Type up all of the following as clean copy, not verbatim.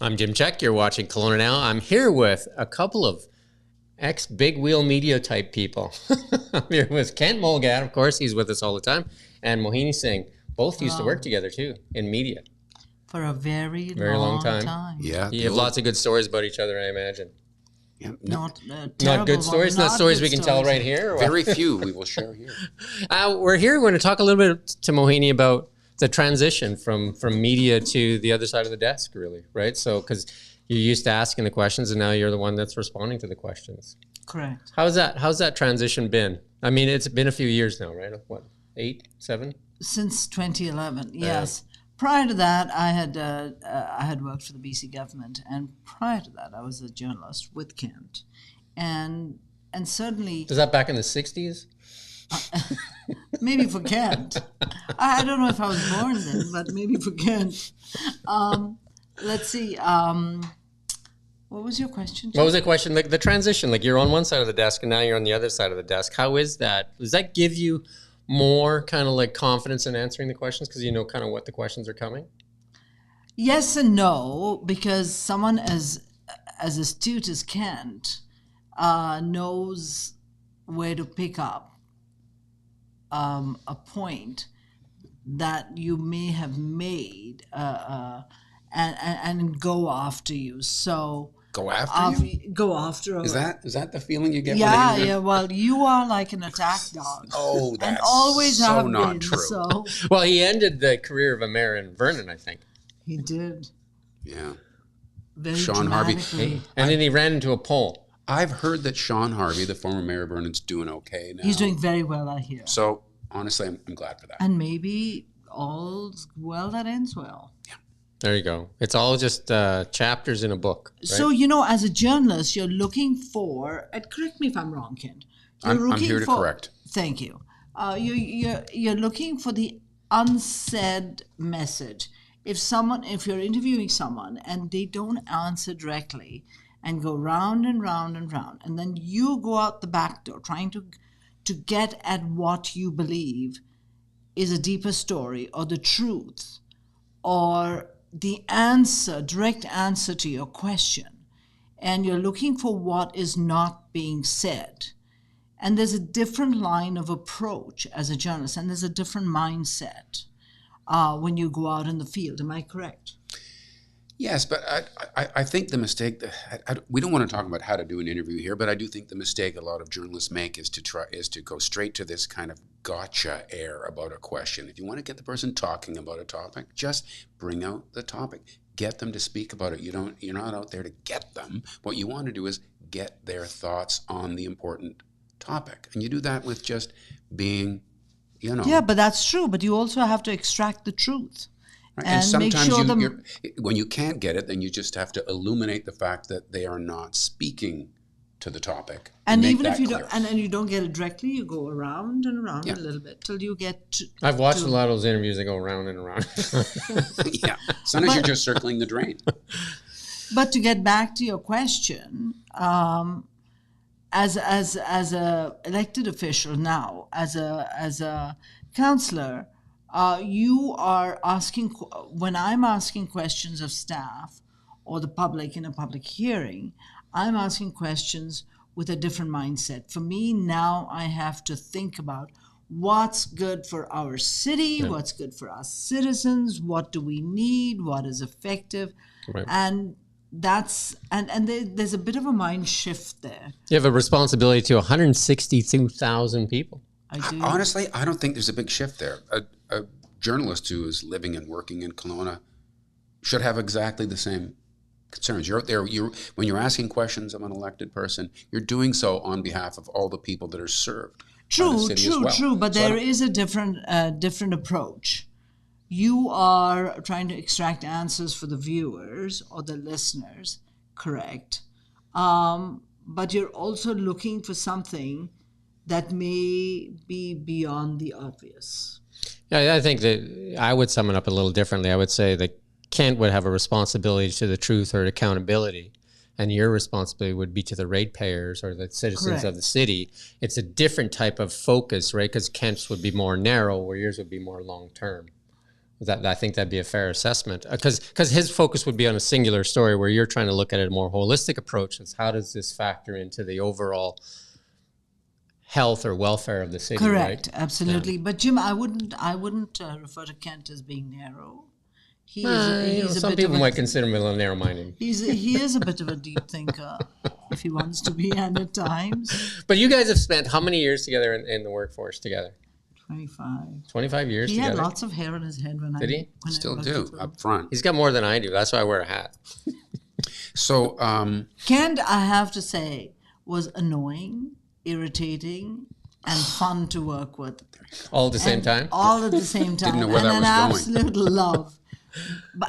I'm Jim Czek. You're watching Kelowna Now. I'm here with a couple of ex-big wheel media type people. I'm here with Kent Molgat, of course. He's with us all the time. And Mohini Singh. Both used to work together, too, in media. For a very long time. Yeah. You have lots of good stories about each other, I imagine. Yeah, Not good stories? Not stories we can tell right here? very few we will share here. We're here. We're going to talk a little bit to Mohini about the transition from media to the other side of the desk, really, right? So, because you're used to asking the questions, and now you're the one that's responding to the questions. Correct. How's that transition been? I mean, it's been a few years now, right? What, 8, 7? Since 2011, yes. Prior to that, I had worked for the BC government, and prior to that, I was a journalist with Kent, and certainly. Was that back in the 60s? Maybe for Kent. I don't know if I was born then, but maybe for Kent. Let's see. What was your question? What was the question? Like the transition, like you're on one side of the desk and now you're on the other side of the desk. How is that? Does that give you more kind of like confidence in answering the questions because you know kind of what the questions are coming? Yes and no, because someone as astute as Kent knows where to pick up a point that you may have made and go after you. So go after you? Go after. Is that the feeling you get? Yeah, when yeah. Well, you are like an attack dog. Oh, that's and always so have not been, true. So. Well, he ended the career of a mayor in Vernon, I think. He did. Yeah. Very Sean Harvey. And then he ran into a pole. I've heard that Sean Harvey, the former mayor of Vernon's, doing okay now. He's doing very well, I hear. So honestly, I'm glad for that. And maybe all's well that ends well. Yeah. There you go. It's all just chapters in a book. Right? So, as a journalist, you're looking for, and correct me if I'm wrong, Kent. I'm here to correct. Thank you. You're looking for the unsaid message. If you're interviewing someone and they don't answer directly and go round and round and round, and then you go out the back door trying to get at what you believe is a deeper story or the truth or the direct answer to your question, and you're looking for what is not being said. And there's a different line of approach as a journalist, and there's a different mindset when you go out in the field. Am I correct? Yes, but I think the mistake we don't want to talk about how to do an interview here, but I do think the mistake a lot of journalists make is to go straight to this kind of gotcha air about a question. If you want to get the person talking about a topic, just bring out the topic. Get them to speak about it. You're not out there to get them. What you want to do is get their thoughts on the important topic. And you do that with just being, Yeah, but that's true. But you also have to extract the truth. Right. And sometimes when you can't get it, then you just have to illuminate the fact that they are not speaking to the topic. And even if you don't, and you don't get it directly, you go around and around a little bit till you get to. I've watched a lot of those interviews that go around and around. Yeah, sometimes you're just circling the drain. But to get back to your question, as a elected official now, as a councillor. You are asking, when I'm asking questions of staff or the public in a public hearing, I'm asking questions with a different mindset. For me, now I have to think about what's good for our city, what's good for our citizens, what do we need, what is effective, and there's a bit of a mind shift there. You have a responsibility to 162,000 people. I do. Honestly, I don't think there's a big shift there. A journalist who is living and working in Kelowna should have exactly the same concerns. You're out there. When you're asking questions of an elected person, you're doing so on behalf of all the people that are served. True. But there is a different approach. You are trying to extract answers for the viewers or the listeners, correct? But you're also looking for something that may be beyond the obvious. Yeah, I think that I would sum it up a little differently. I would say that Kent would have a responsibility to the truth or accountability, and your responsibility would be to the ratepayers or the citizens of the city. It's a different type of focus, right? Because Kent's would be more narrow, where yours would be more long-term. I think that'd be a fair assessment, because his focus would be on a singular story, where you're trying to look at it a more holistic approach. Is how does this factor into the overall health or welfare of the city? Correct, right? absolutely. But Jim, I wouldn't refer to Kent as being narrow. He's Some people might consider him a little narrow-minded. He is a bit of a deep thinker, if he wants to be, and at times. But you guys have spent how many years together in the workforce together? 25. 25 years He together? had lots of hair on his head when Did he? Still do, up front. He's got more than I do. That's why I wear a hat. So, Kent, I have to say, was annoying, irritating, and fun to work with. All at the same time? All at the same time. Didn't know where that and was an absolute love.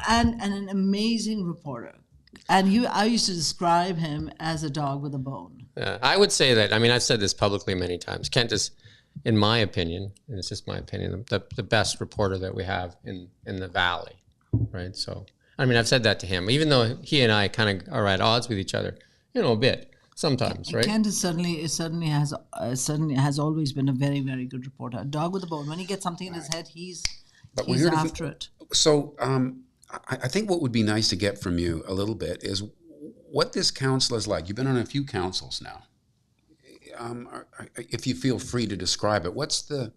And an amazing reporter. And I used to describe him as a dog with a bone. I would say that, I mean, I've said this publicly many times. Kent is, in my opinion, and it's just my opinion, the best reporter that we have in the Valley, right? So, I mean, I've said that to him, even though he and I kind of are at odds with each other, a bit sometimes, right? Kent certainly has always been a very, very good reporter. A dog with a bone. When he gets something in his head, he's after it. So, I think what would be nice to get from you a little bit is what this council is like. You've been on a few councils now. If you feel free to describe it, what's the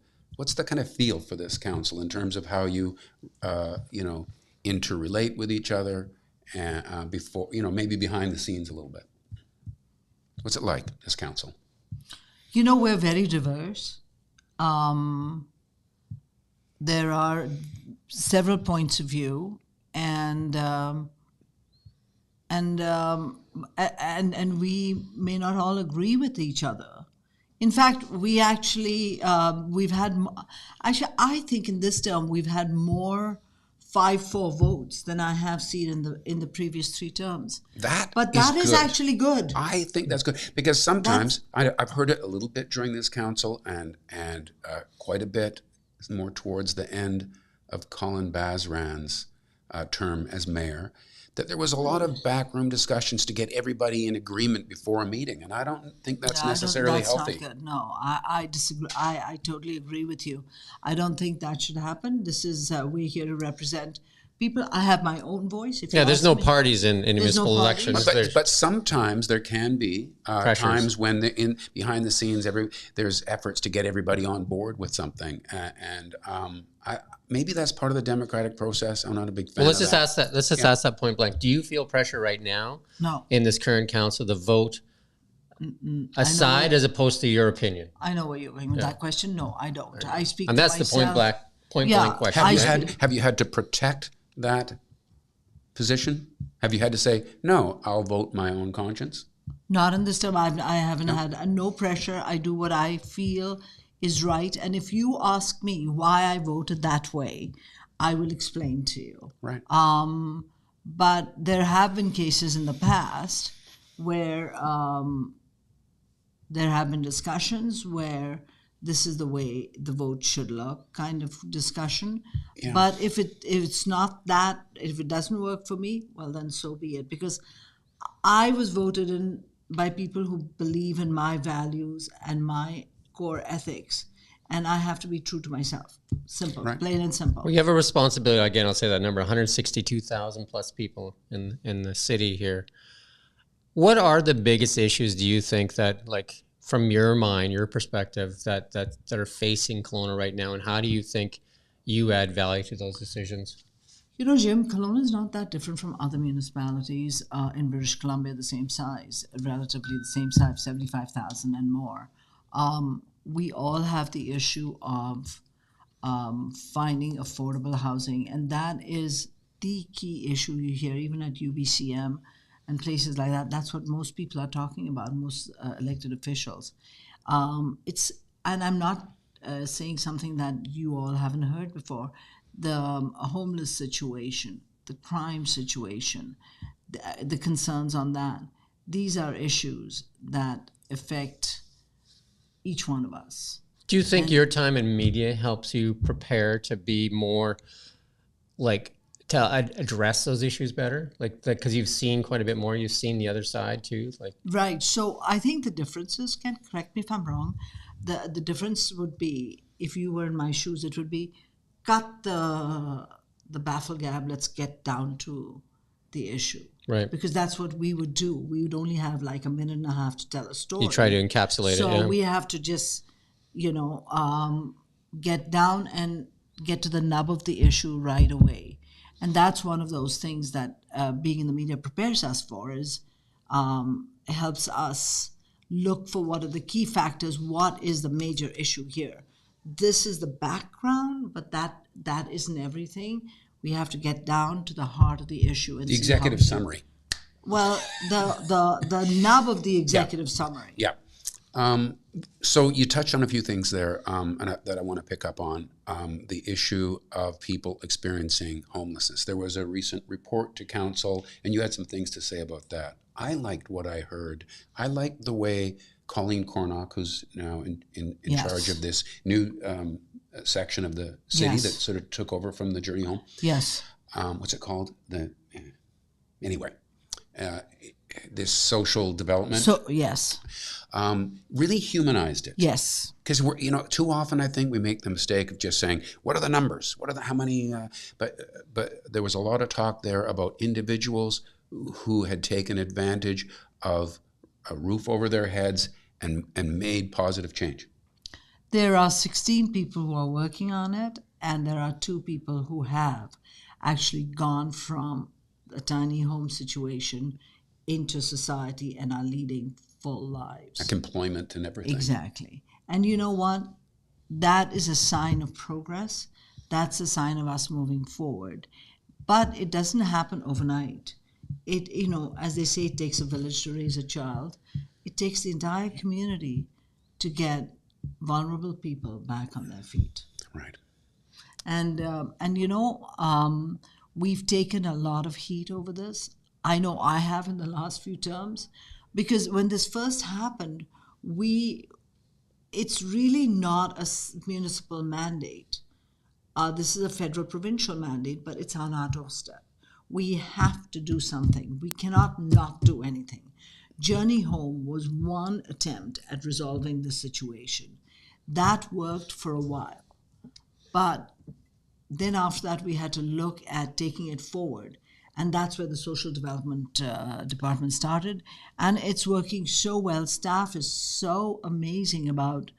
kind of feel for this council in terms of how you interrelate with each other, and before maybe behind the scenes a little bit. What's it like, this council? We're very diverse. There are several points of view, and we may not all agree with each other. In fact, we actually I think in this term we've had more 5-4 votes than I have seen in the previous 3 terms. That is actually good. I think that's good, because sometimes I've heard it a little bit during this council, and quite a bit more towards the end of Colin Bazran's term as mayor, that there was a lot of backroom discussions to get everybody in agreement before a meeting, and I don't think that's necessarily healthy. That's not good. No, I disagree. I totally agree with you. I don't think that should happen. This is we're here to represent people. I have my own voice. There's no parties in municipal elections. But sometimes there can be times when behind the scenes there's efforts to get everybody on board with something, and maybe that's part of the democratic process. I'm not a big fan. Well, let's just ask that. Let's just ask that point blank. Do you feel pressure right now? No. In this current council, to vote aside as opposed to your opinion? I know where you're going with that question. No, I don't. I speak. And that's the point blank question. Have you had to protect that position? Have you had to say, no, I'll vote my own conscience? Not in this term. I haven't had no pressure. I do what I feel is right. And if you ask me why I voted that way, I will explain to you. Right. But there have been cases in the past where there have been discussions where this is the way the vote should look, kind of discussion. Yeah. But if it's not that, if it doesn't work for me, well, then so be it. Because I was voted in by people who believe in my values and my core ethics, and I have to be true to myself. Simple, right. Plain and simple. Well, you have a responsibility. Again, I'll say that number: 162,000 plus people in the city here. What are the biggest issues, do you think, that, like, from your mind, your perspective, that are facing Kelowna right now, and how do you think you add value to those decisions? Jim, Kelowna is not that different from other municipalities in British Columbia, the same size, relatively the same size, 75,000 and more. We all have the issue of finding affordable housing, and that is the key issue you hear, even at UBCM and places like that. That's what most people are talking about, most elected officials. And I'm not saying something that you all haven't heard before. The homeless situation, the crime situation, the concerns on that. These are issues that affect each one of us. Do you think your time in media helps you prepare to be more, like, to address those issues better? Like, because you've seen quite a bit more, you've seen the other side too. Right. So I think the differences, Ken, correct me if I'm wrong, the difference would be, if you were in my shoes, it would be cut the the baffle gab, let's get down to the issue. Right. Because that's what we would do. We would only have like a minute and a half to tell a story. You try to encapsulate it. So we have to just, get down and get to the nub of the issue right away. And that's one of those things that being in the media prepares us for, is helps us look for what are the key factors, what is the major issue here. This is the background, but that isn't everything. We have to get down to the heart of the issue. And The executive summary. Well, the nub of the executive summary. Yeah. So you touched on a few things there that I want to pick up on. The issue of people experiencing homelessness. There was a recent report to council, and you had some things to say about that. I liked what I heard. I liked the way Colleen Cornock, who's now in charge of this new section of the city that sort of took over from the Journey Home. Yes. What's it called? This social development. So yes. Really humanized it. Yes. Because too often I think we make the mistake of just saying, what are the numbers? How many? But there was a lot of talk there about individuals who had taken advantage of a roof over their heads and made positive change. There are 16 people who are working on it, and there are 2 people who have actually gone from a tiny home situation into society and are leading full lives. Like employment and everything. Exactly. And you know what? That is a sign of progress. That's a sign of us moving forward. But it doesn't happen overnight. It, as they say, it takes a village to raise a child. It takes the entire community to get vulnerable people back on their feet. Right. And we've taken a lot of heat over this. I know I have in the last few terms, because when this first happened, it's really not a municipal mandate. This is a federal provincial mandate, but it's on our doorstep. We have to do something. We cannot not do anything. Journey Home was one attempt at resolving the situation. That worked for a while. But then after that, we had to look at taking it forward. And that's where the social development department started. And it's working so well. Staff is so amazing about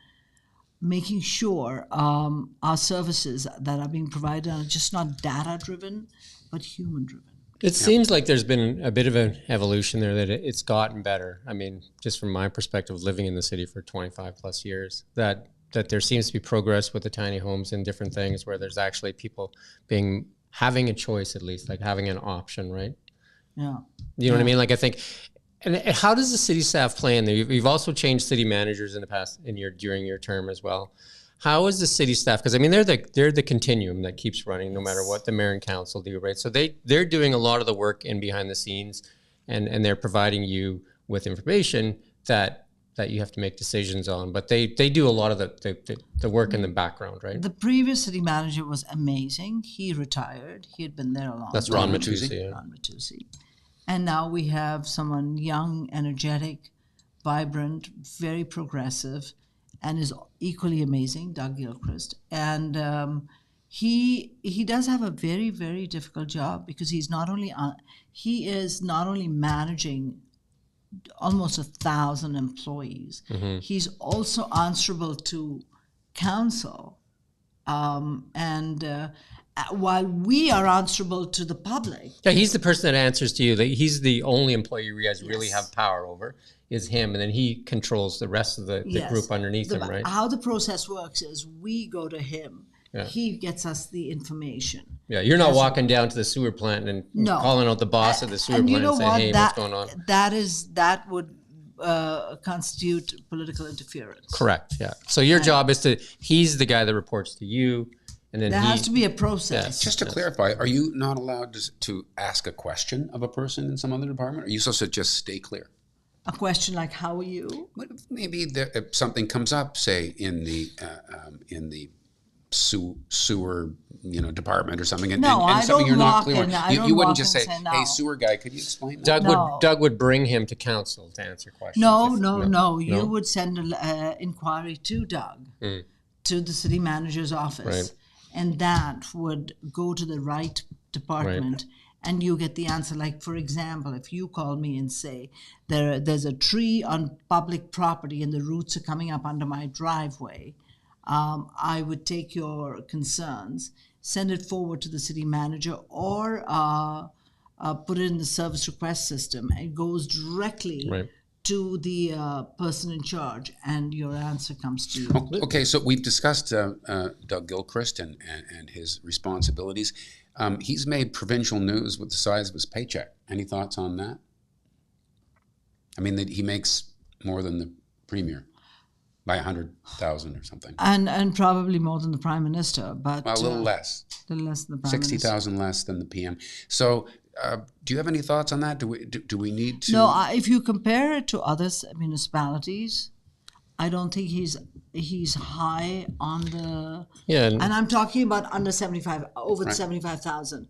making sure our services that are being provided are just not data-driven, but human-driven. It seems like there's been a bit of an evolution there, that it's gotten better. I mean, just from my perspective, living in the city for 25 plus years, that there seems to be progress with the tiny homes and different things where there's actually people having a choice, at least, like having an option, right? Yeah. You know what I mean? Like, I think, and how does the city staff play in there? You've also changed city managers in the past, during your term as well. How is the city staff? Because I mean, they're the continuum that keeps running no matter what the mayor and council do, right? So they're doing a lot of the work in behind the scenes, and they're providing you with information that you have to make decisions on. But they do a lot of the work in the background, right? The previous city manager was amazing. He retired. He had been there a long time. That's Ron Matusi. Yeah. Ron Matusi. And now we have someone young, energetic, vibrant, very progressive, and is equally amazing, Doug Gilchrist. And he does have a very, very difficult job, because he is not only managing almost 1,000 employees. Mm-hmm. He's also answerable to council, and while we are answerable to the public. Yeah, he's the person that answers to you. He's the only employee you guys really have power over, is him, and then he controls the rest of the group underneath him, right? How the process works is we go to him. Yeah. He gets us the information. Yeah, you're not walking down to the sewer plant and calling out the boss of the sewer plant and saying, hey, what's going on? That would constitute political interference. Correct, yeah. So your job is he's the guy that reports to you, and then there has to be a process. Just to clarify, are you not allowed to ask a question of a person in some other department? Or are you supposed to just stay clear? A question like, how are you? Maybe if something comes up, say, in the sewer, department or something, and something you're not clear on. You wouldn't just say, "Hey, sewer guy, could you explain that?" Doug would bring him to council to answer questions. No. You would send an inquiry to Doug, to the city manager's office, and that would go to the right department. And you get the answer. Like, for example, if you call me and say there's a tree on public property and the roots are coming up under my driveway, I would take your concerns, send it forward to the city manager, or put it in the service request system. It goes directly to the person in charge, and your answer comes to you. Okay, so we've discussed Doug Gilchrist and his responsibilities. He's made provincial news with the size of his paycheck. Any thoughts on that? I mean, that he makes more than the premier by 100,000 or something. And probably more than the prime minister, but well, a little less. A little less than the prime 60,000 less than the PM. So, do you have any thoughts on that? Do we need to? No, if you compare it to other municipalities, I don't think he's high on the. Yeah, and I'm talking about under 75, over 75,000.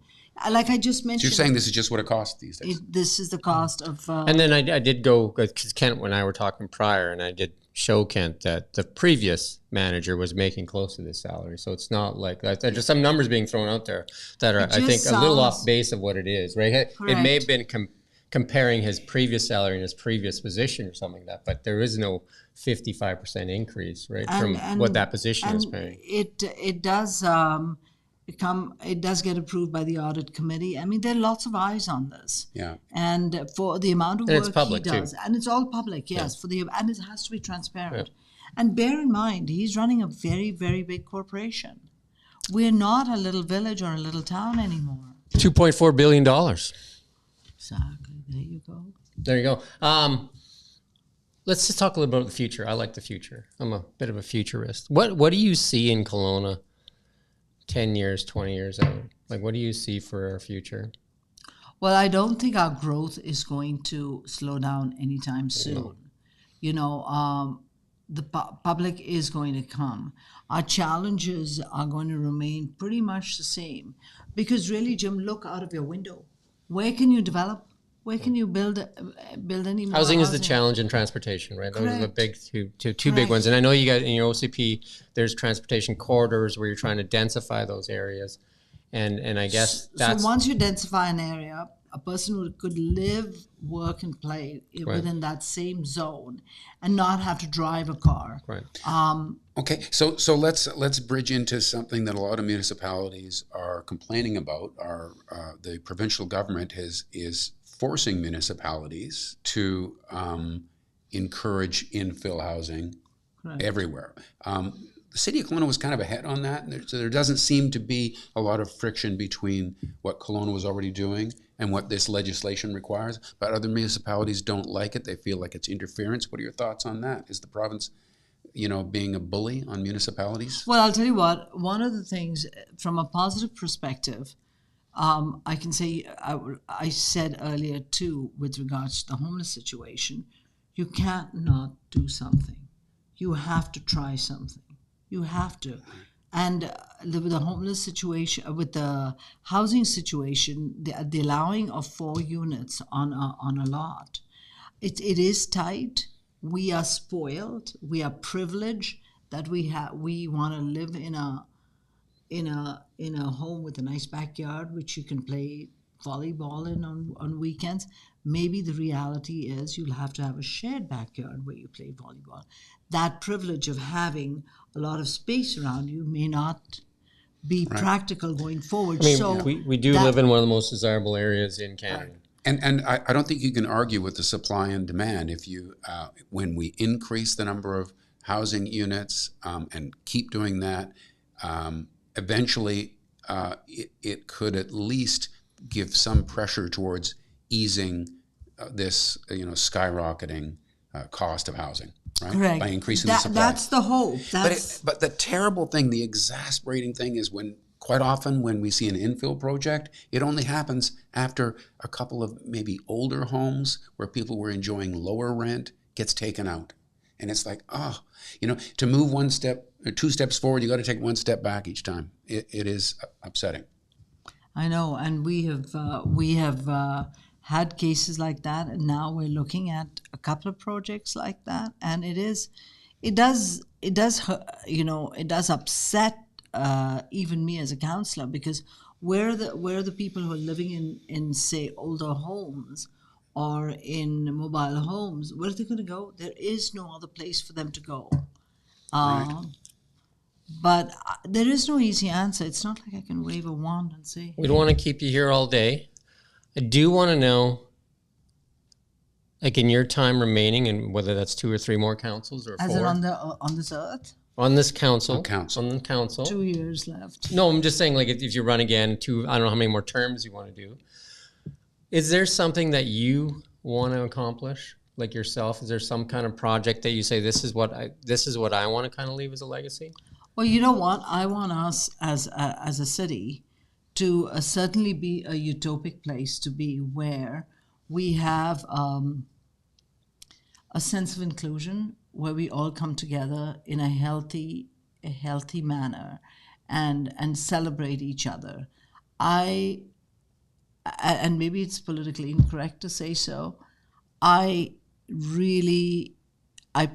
Like I just mentioned. So you're saying this is just what it costs these days? This is the cost of. And then I did go, because Kent and I were talking prior, and I did show Kent that the previous manager was making close to this salary. So it's not like that. There's just some numbers being thrown out there that are, I think, a little off base of what it is, right? Correct. It may have been comparing his previous salary and his previous position or something like that, but there is no 55% increase, right, from what that position is paying. It does it does get approved by the audit committee. I mean, there are lots of eyes on this. Yeah. And for the amount of work he does, too. And it's all public, yes, and it has to be transparent. Yeah. And bear in mind, he's running a very, very big corporation. We're not a little village or a little town anymore. $2.4 billion. Exactly. There you go. There you go. Let's just talk a little bit about the future. I like the future. I'm a bit of a futurist. What do you see in Kelowna 10 years, 20 years out? Like, what do you see for our future? Well, I don't think our growth is going to slow down anytime soon. No. You know, the public is going to come. Our challenges are going to remain pretty much the same. Because really, Jim, look out of your window. Where can you develop? Where can you build any more housing? Is the challenge, in transportation, right? Those are the big two big ones. And I know you got in your OCP, there's transportation corridors where you're trying to densify those areas. And I guess that's... So once you densify an area, a person could live, work, and play within that same zone and not have to drive a car. Right. Okay, so let's bridge into something that a lot of municipalities are complaining about. The provincial government is forcing municipalities to encourage infill housing everywhere. The city of Kelowna was kind of ahead on that, so there doesn't seem to be a lot of friction between what Kelowna was already doing and what this legislation requires, but other municipalities don't like it. They feel like it's interference. What are your thoughts on that? Is the province, being a bully on municipalities? Well, I'll tell you what, one of the things from a positive perspective, I can say, I said earlier too, with regards to the homeless situation, you can't not do something. You have to try something. You have to. And with the homeless situation, with the housing situation, the allowing of 4 units on a lot, it is tight. We are spoiled. We are privileged that we want to live in a home with a nice backyard, which you can play volleyball in on weekends. Maybe the reality is you'll have to have a shared backyard where you play volleyball. That privilege of having a lot of space around you may not be practical going forward. I mean, so we do live in one of the most desirable areas in Canada. And I don't think you can argue with the supply and demand. If you when we increase the number of housing units and keep doing that, eventually it could at least give some pressure towards easing this skyrocketing cost of housing. Right? Correct. By increasing the supply. That's the hope. But the terrible thing, the exasperating thing is quite often when we see an infill project, it only happens after a couple of maybe older homes where people were enjoying lower rent gets taken out. And it's like, to move 1 step or 2 steps forward, you got to take 1 step back each time. It is upsetting. I know, and we have had cases like that, and now we're looking at a couple of projects like that, and it does upset even me as a counselor, because where are the people who are living in say older homes or in mobile homes? Where are they going to go? There is no other place for them to go. Right. But there is no easy answer. It's not like I can wave a wand and say, We don't want to keep you here all day. I do want to know, like in your time remaining, and whether that's 2 or 3 more councils or as 4 in on this earth, on this council. On council. On the council. 2 years left. No, I'm just saying, like, if you run again, 2, I don't know how many more terms you want to do. Is there something that you want to accomplish, like yourself? Is there some kind of project that you say, this is what I want to kind of leave as a legacy? Well, you know what? I want us as a city to certainly be a utopic place to be, where we have a sense of inclusion, where we all come together in a healthy manner and celebrate each other. And maybe it's politically incorrect to say so, I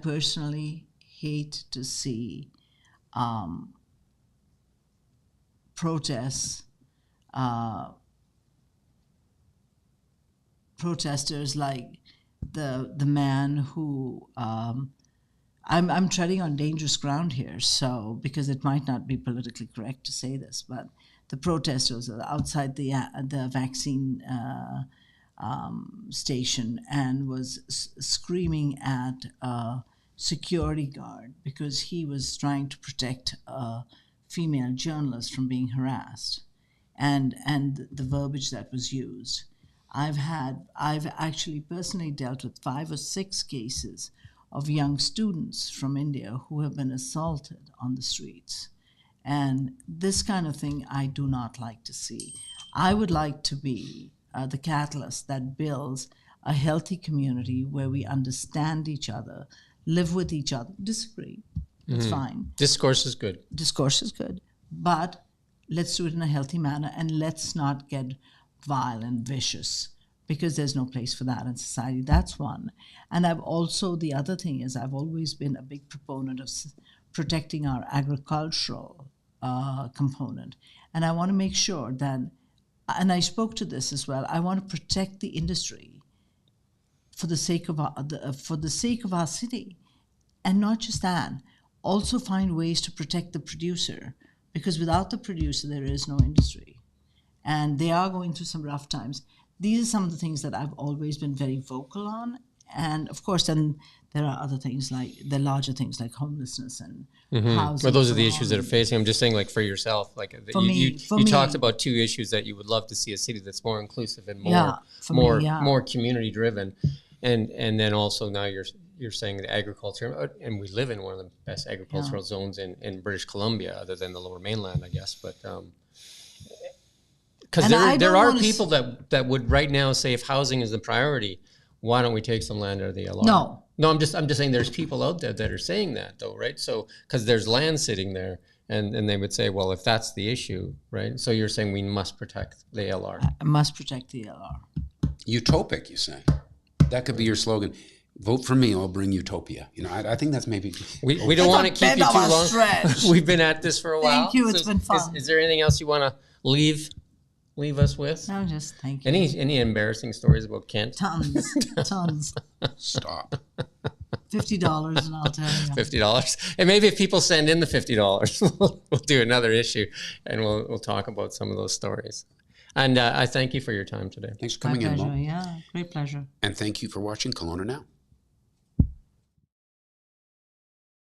personally hate to see protesters like the man who I'm treading on dangerous ground here, so because it might not be politically correct to say this, but the protesters outside the vaccine station and was screaming at a security guard because he was trying to protect a female journalist from being harassed, and the verbiage that was used. I've actually personally dealt with 5 or 6 cases of young students from India who have been assaulted on the streets. And this kind of thing I do not like to see. I would like to be the catalyst that builds a healthy community where we understand each other, live with each other, disagree. It's fine. Discourse is good. Discourse is good. But let's do it in a healthy manner, and let's not get vile and vicious, because there's no place for that in society. That's one. And the other thing is, I've always been a big proponent of protecting our agricultural component. And I want to make sure that, and I spoke to this as well, I want to protect the industry for the sake of our city. And not just that, also find ways to protect the producer, because without the producer, there is no industry. And they are going through some rough times. These are some of the things that I've always been very vocal on. And of course, then there are other things the larger things like homelessness and housing. Well, those are the issues that are facing. I'm just saying, like, for yourself, like you talked about 2 issues that you would love to see a city that's more inclusive and more community driven. And then also now you're saying the agriculture, and we live in one of the best agricultural zones in British Columbia, other than the Lower Mainland, I guess. But because there are people that would right now say, if housing is the priority, why don't we take some land out of the LR? No, I'm just saying there's people out there that are saying that, though, right? So because there's land sitting there, and they would say, well, if that's the issue, right? So you're saying we must protect the LR. I must protect the LR. Utopic, you say? That could be your slogan. Vote for me, I'll bring utopia. You know, I think that's maybe... We don't want to keep you too long. We've been at this for a while. Thank you, it's been fun. Is there anything else you want to leave us with? No, just thank you. Any embarrassing stories about Kent? Tons. Stop. $50 and I'll tell you. $50. And maybe if people send in the $50, we'll do another issue and we'll talk about some of those stories. And I thank you for your time today. Thanks for coming in, Mo. Yeah, great pleasure. And thank you for watching Kelowna Now.